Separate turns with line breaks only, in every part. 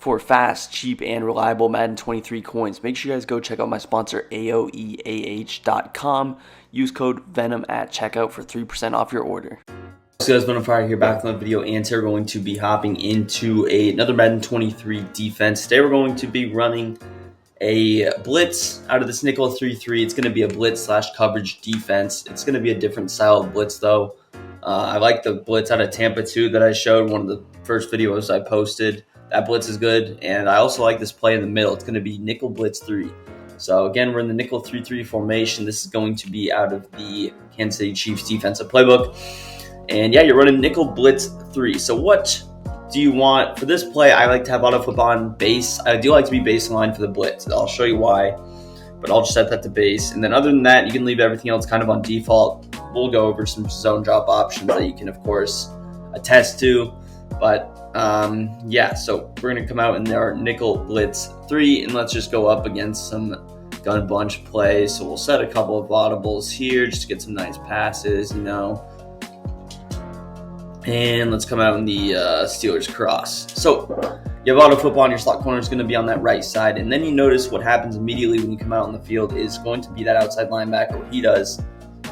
for fast, cheap, and reliable Madden 23 coins. Make sure you guys go check out my sponsor, AOEAH.com. Use code VENM at checkout for 3% off your order. So guys, VENM here back with another video, and today we're going to be hopping into another Madden 23 defense. Today we're going to be running a blitz out of this nickel 3-3. It's going to be a blitz / coverage defense. It's going to be a different style of blitz though. I like the blitz out of Tampa 2 that I showed, one of the first videos I posted. That blitz is good, and I also like this play in the middle. It's going to be nickel blitz 3. So again, we're in the nickel 3-3 formation. This is going to be out of the Kansas City Chiefs defensive playbook. And yeah, you're running nickel blitz 3. So what do you want for this play? I like to have auto flip on base. I do like to be baseline for the blitz. I'll show you why, but I'll just set that to base. And then other than that, you can leave everything else kind of on default. We'll go over some zone drop options that you can, of course, attest to. But yeah, so we're going to come out in our nickel blitz 3, and let's just go up against some gun bunch plays. So we'll set a couple of audibles here just to get some nice passes, you know. And let's come out in the Steelers cross. So you have auto flip on, your slot corner is going to be on that right side. And then you notice what happens immediately when you come out on the field is going to be that outside linebacker. What he does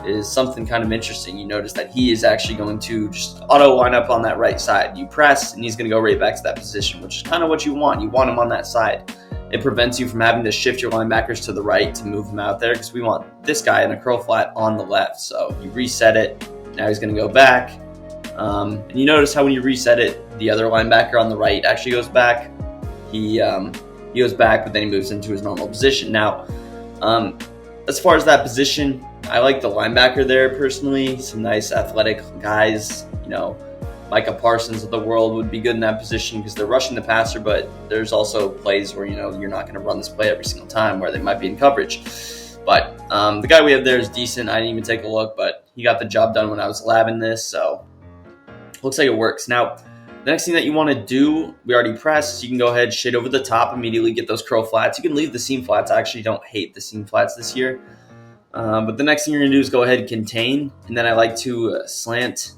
is something kind of interesting. You notice that he is actually going to just auto line up on that right side. You press, and he's going to go right back to that position, which is kind of what you want. You want him on that side. It prevents you from having to shift your linebackers to the right to move him out there, because we want this guy in a curl flat on the left. So you reset it. Now he's going to go back. And you notice how when you reset it, the other linebacker on the right actually goes back. He goes back, but then he moves into his normal position. Now, as far as that position, I like the linebacker there personally. Some nice athletic guys, you know, Micah Parsons of the world would be good in that position because they're rushing the passer, but there's also plays where, you know, you're not going to run this play every single time where they might be in coverage. But the guy we have there is decent. I didn't even take a look, but he got the job done when I was labbing this, so looks like it works. Now, the next thing that you want to do, we already pressed. You can go ahead, shade over the top, immediately get those curl flats. You can leave the seam flats. I actually don't hate the seam flats this year. But the next thing you're going to do is go ahead and contain. And then I like to slant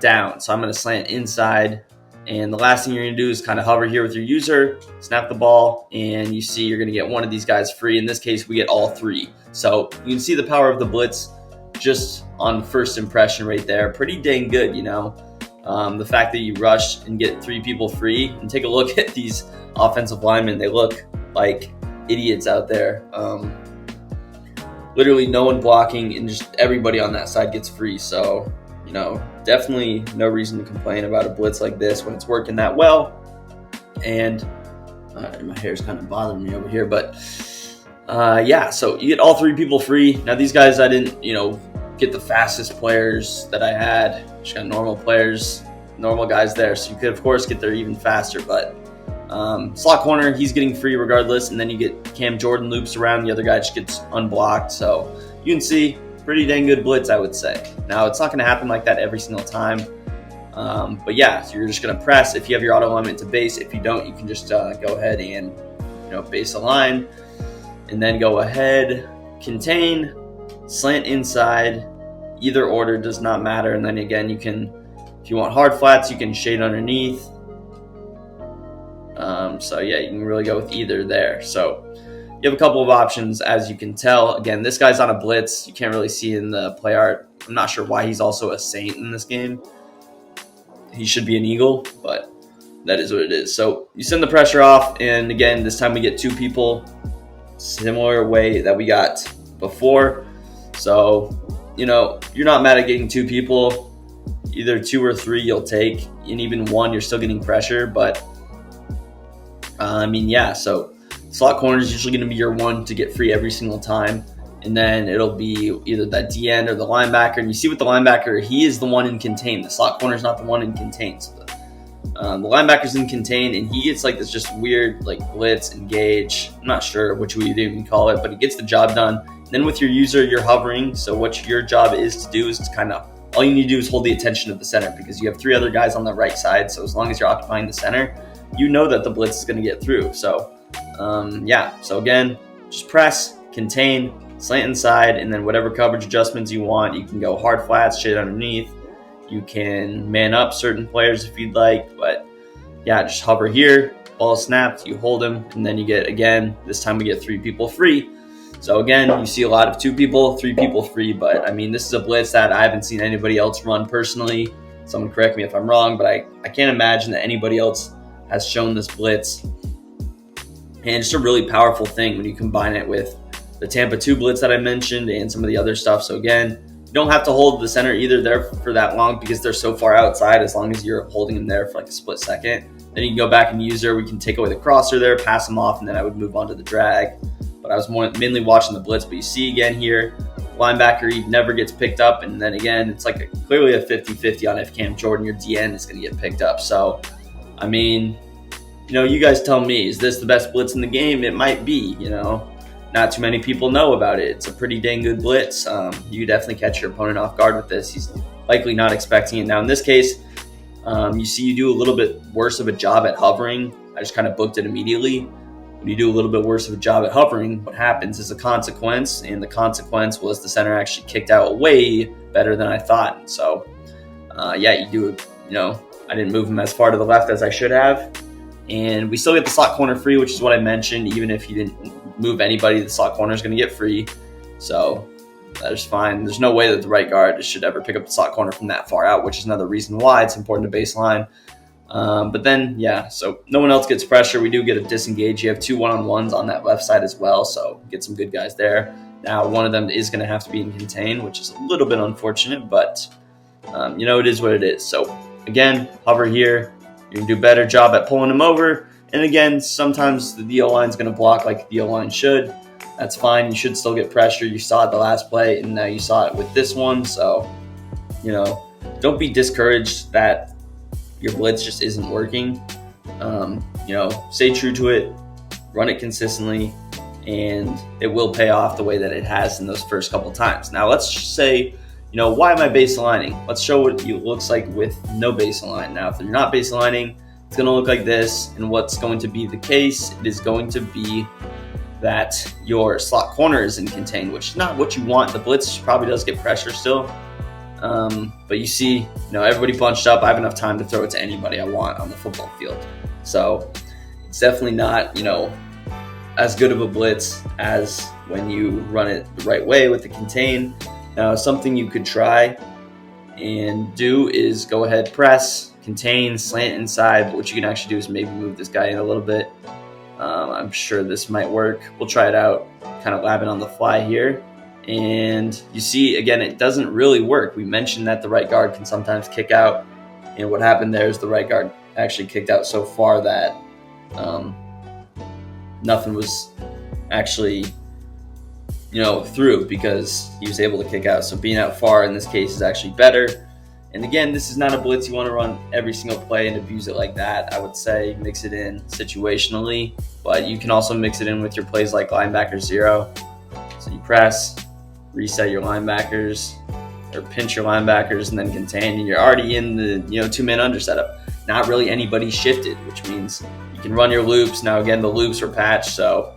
down. So I'm going to slant inside. And the last thing you're going to do is kind of hover here with your user, snap the ball, and you see you're going to get one of these guys free. In this case, we get all 3. So you can see the power of the blitz just on first impression right there. Pretty dang good, you know. The fact that you rush and get 3 people free, and take a look at these offensive linemen. They look like idiots out there. Literally no one blocking, and just everybody on that side gets free. So, you know, definitely no reason to complain about a blitz like this when it's working that well. And my hair's kind of bothering me over here, but yeah, so you get all 3 people free. Now these guys, I didn't, you know, get the fastest players that I had. Just got normal players, normal guys there. So you could, of course, get there even faster. But slot corner, he's getting free regardless. And then you get Cam Jordan loops around. The other guy just gets unblocked. So you can see pretty dang good blitz, I would say. Now, it's not going to happen like that every single time. But yeah, so you're just going to press. If you have your auto alignment to base, if you don't, you can just go ahead and, you know, base align. And then go ahead, contain, slant inside. Either order does not matter. And then again, you can, if you want hard flats, you can shade underneath. So yeah, you can really go with either there. So you have a couple of options, as you can tell. Again, this guy's on a blitz. You can't really see in the play art. I'm not sure why he's also a Saint in this game. He should be an Eagle, but that is what it is. So you send the pressure off, and again, this time we get 2 people, similar way that we got before. So, you know, you're not mad at getting 2 people. Either 2 or 3 you'll take, and even 1 you're still getting pressure. But I mean, yeah, so slot corner is usually going to be your one to get free every single time, and then it'll be either that D end or the linebacker. And you see with the linebacker, he is the one in contain. The slot corner is not the one in contain. So the linebacker's in contain, and he gets like this just weird like blitz engage. I'm not sure which way you even call it, but he gets the job done. Then with your user, you're hovering. So what your job is to do is to kind of, all you need to do is hold the attention of the center, because you have 3 other guys on the right side. So as long as you're occupying the center, you know that the blitz is going to get through. So yeah, so again, just press, contain, slant inside, and then whatever coverage adjustments you want. You can go hard flats, shade underneath. You can man up certain players if you'd like, but yeah, just hover here, ball snapped, you hold him, and then you get, again, this time we get 3 people free. So again, you see a lot of 2 people, 3 people free, but I mean, this is a blitz that I haven't seen anybody else run personally. Someone correct me if I'm wrong, but I can't imagine that anybody else has shown this blitz. And it's a really powerful thing when you combine it with the Tampa 2 blitz that I mentioned and some of the other stuff. So again, you don't have to hold the center either there for that long because they're so far outside, as long as you're holding them there for like a split second. Then you can go back and use her. We can take away the crosser there, pass them off, and then I would move on to the drag. But I was mainly watching the blitz. But you see again here, linebacker, he never gets picked up. And then again, it's like clearly a 50-50 on if Cam Jordan, your DN, is going to get picked up. So, I mean, you know, you guys tell me, is this the best blitz in the game? It might be, you know. Not too many people know about it. It's a pretty dang good blitz. You definitely catch your opponent off guard with this. He's likely not expecting it. Now, in this case, you see you do a little bit worse of a job at hovering. I just kind of booked it immediately. When you do a little bit worse of a job at hovering, what happens is a consequence, and the consequence was the center actually kicked out way better than I thought. So, yeah, you do, you know, I didn't move him as far to the left as I should have. And we still get the slot corner free, which is what I mentioned. Even if you didn't move anybody, the slot corner is going to get free. So that is fine. There's no way that the right guard should ever pick up the slot corner from that far out, which is another reason why it's important to baseline. But then, yeah, so no one else gets pressure. We do get a disengage. You have 2 one-on-ones on that left side as well, so get some good guys there. Now, one of them is going to have to be in contain, which is a little bit unfortunate, but, you know, it is what it is. So, again, hover here. You can do a better job at pulling him over. And again, sometimes the DO line is going to block like the DO line should. That's fine. You should still get pressure. You saw it the last play, and now you saw it with this one. So, you know, don't be discouraged that your blitz just isn't working. You know, stay true to it, run it consistently, and it will pay off the way that it has in those first couple times. Now, let's say, you know, why am I base aligning? Let's show what it looks like with no base align. Now, if you're not base aligning, it's going to look like this. And what's going to be the case? It is going to be that your slot corner is in contain, which is not what you want. The blitz probably does get pressure still. But you see, you know, everybody bunched up. I have enough time to throw it to anybody I want on the football field. So it's definitely not, you know, as good of a blitz as when you run it the right way with the contain. Now, something you could try and do is go ahead, press, contain, slant inside. But what you can actually do is maybe move this guy in a little bit. I'm sure this might work. We'll try it out, kind of labbing on the fly here. And you see, again, it doesn't really work. We mentioned that the right guard can sometimes kick out. And what happened there is the right guard actually kicked out so far that nothing was actually, you know, through because he was able to kick out. So being out far in this case is actually better. And again, this is not a blitz you want to run every single play and abuse it like that. I would say mix it in situationally, but you can also mix it in with your plays like linebacker zero. So you press, reset your linebackers, or pinch your linebackers, and then contain, and you're already in the, you know, 2-man under setup. Not really anybody shifted, which means you can run your loops. Now again, the loops are patched, so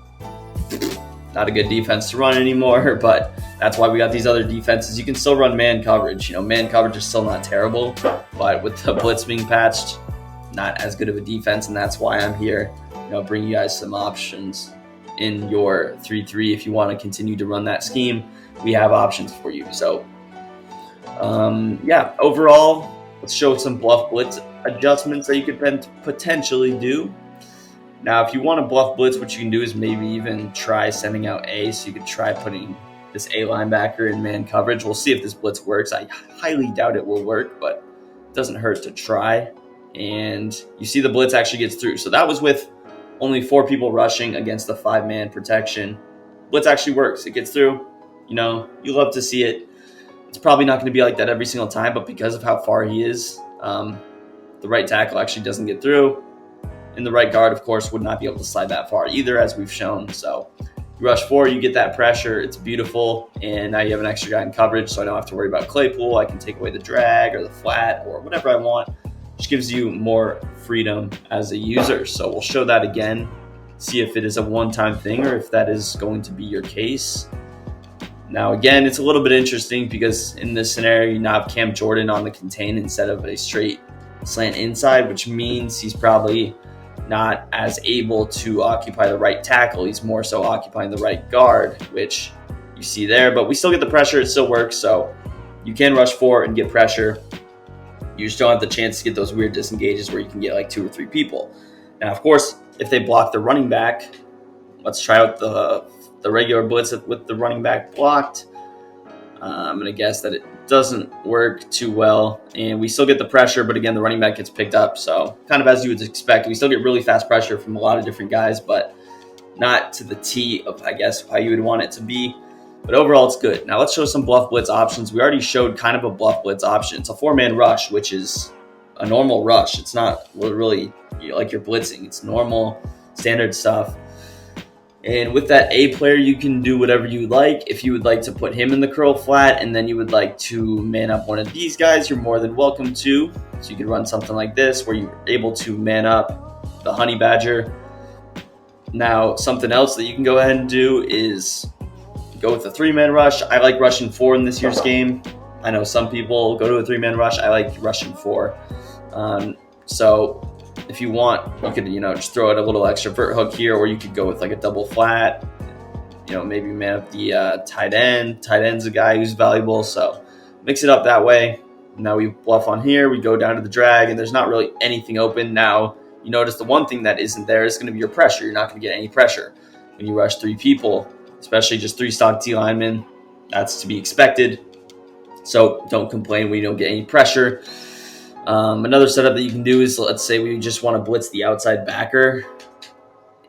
not a good defense to run anymore, but that's why we got these other defenses. You can still run man coverage. You know, man coverage is still not terrible, but with the blitz being patched, not as good of a defense, and that's why I'm here, you know, bring you guys some options in your 3-3. If you want to continue to run that scheme, we have options for you. So, yeah, overall, let's show some bluff blitz adjustments that you could potentially do. Now, if you want to bluff blitz, what you can do is maybe even try sending out A. So you could try putting this A linebacker in man coverage. We'll see if this blitz works. I highly doubt it will work, but it doesn't hurt to try. And you see the blitz actually gets through. So that was with only 4 people rushing against the 5-man protection. Blitz actually works. It gets through. You know, you love to see it. It's probably not going to be like that every single time, but because of how far he is, the right tackle actually doesn't get through. And the right guard, of course, would not be able to slide that far either, as we've shown. So you rush 4, you get that pressure. It's beautiful. And now you have an extra guy in coverage, so I don't have to worry about Claypool. I can take away the drag or the flat or whatever I want. Which gives you more freedom as a user. So we'll show that again, see if it is a one-time thing or if that is going to be your case. Now, again, it's a little bit interesting because in this scenario, you now have Cam Jordan on the contain instead of a straight slant inside, which means he's probably not as able to occupy the right tackle. He's more so occupying the right guard, which you see there. But we still get the pressure. It still works. So you can rush 4 and get pressure. You just don't have the chance to get those weird disengages where you can get like 2 or 3 people. Now, of course, if they block the running back, let's try out the regular blitz with the running back blocked. I'm going to guess that it doesn't work too well, and we still get the pressure, but again, the running back gets picked up. So kind of as you would expect, we still get really fast pressure from a lot of different guys, but not to the T of, I guess, how you would want it to be. But overall, it's good. Now let's show some bluff blitz options. We already showed kind of a bluff blitz option. It's a 4-man rush, which is a normal rush. It's not really like you're blitzing. It's normal, standard stuff. And with that A player, you can do whatever you like. If you would like to put him in the curl flat and then you would like to man up one of these guys, you're more than welcome to. So you could run something like this where you're able to man up the honey badger. Now, something else that you can go ahead and do is go with a 3-man rush. I like rushing 4 in this year's game. I know some people go to a 3-man rush. I like rushing 4. So if you want, you could, just throw out a little extra vert hook here, or you could go with like a double flat, maybe man up the tight end. Tight end's a guy who's valuable, so mix it up that way. Now we bluff on here, we go down to the drag, and there's not really anything open. Now, you notice the one thing that isn't there is going to be your pressure. You're not going to get any pressure when you rush 3 people, especially just 3 stock D linemen. That's to be expected, so don't complain when you don't get any pressure. Another setup that you can do is, let's say we just want to blitz the outside backer.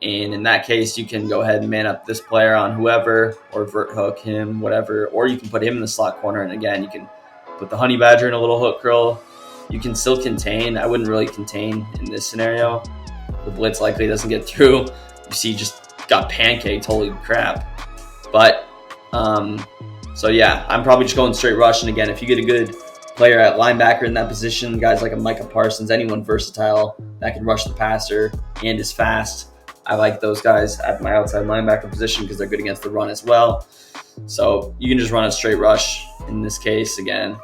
And in that case, you can go ahead and man up this player on whoever, or vert hook him, whatever. Or you can put him in the slot corner. And again, you can put the honey badger in a little hook curl. You can still contain. I wouldn't really contain in this scenario. The blitz likely doesn't get through. You see, just got pancaked. Holy crap. But, so yeah, I'm probably just going straight rush. And again, if you get a good player at linebacker in that position, guys like a Micah Parsons, anyone versatile that can rush the passer and is fast, I like those guys at my outside linebacker position because they're good against the run as well. So you can just run a straight rush. In this case, again,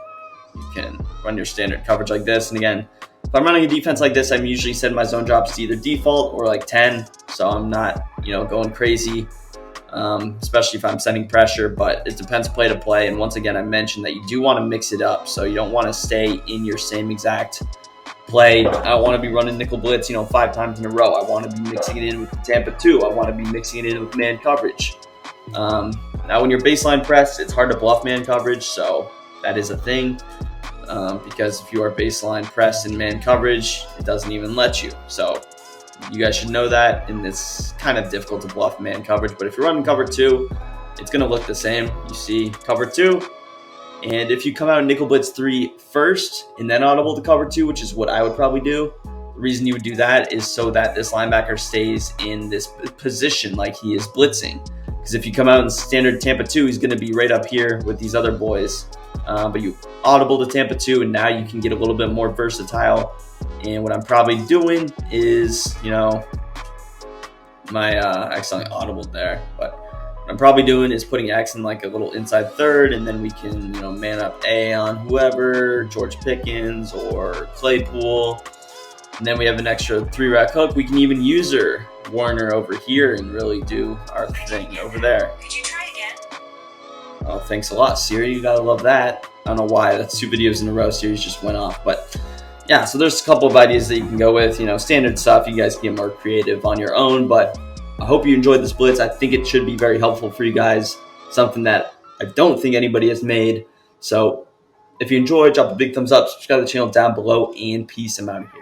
you can run your standard coverage like this. And again, if I'm running a defense like this, I'm usually setting my zone drops to either default or like 10. So I'm not, going crazy. Especially if I'm sending pressure, but it depends play to play. And once again, I mentioned that you do want to mix it up. So you don't want to stay in your same exact play. I don't want to be running nickel blitz, 5 times in a row. I want to be mixing it in with Tampa 2. I want to be mixing it in with man coverage. Now when you're baseline press, it's hard to bluff man coverage. So that is a thing. Because if you are baseline press in man coverage, it doesn't even let you. So you guys should know that, and it's kind of difficult to bluff man coverage. But if you're running cover 2, it's going to look the same. You see cover 2, and if you come out in nickel blitz 3 first and then audible to cover 2, which is what I would probably do, the reason you would do that is so that this linebacker stays in this position like he is blitzing. Because if you come out in standard Tampa 2, he's going to be right up here with these other boys. But you audible to Tampa 2, and now you can get a little bit more versatile. And what I'm probably doing is, my accidentally audibled there, but what I'm probably doing is putting X in like a little inside third, and then we can, man up A on whoever, George Pickens or Claypool. And then we have an extra 3-rack hook. We can even use Warner over here and really do our thing over there.
Could you try again?
Oh, thanks a lot, Siri. You gotta love that. I don't know why. That's 2 videos in a row. Siri's just went off, but yeah, so there's a couple of ideas that you can go with, standard stuff. You guys can get more creative on your own, but I hope you enjoyed this blitz. I think it should be very helpful for you guys, something that I don't think anybody has made. So if you enjoyed, drop a big thumbs up, subscribe to the channel down below, and peace. I'm out of here.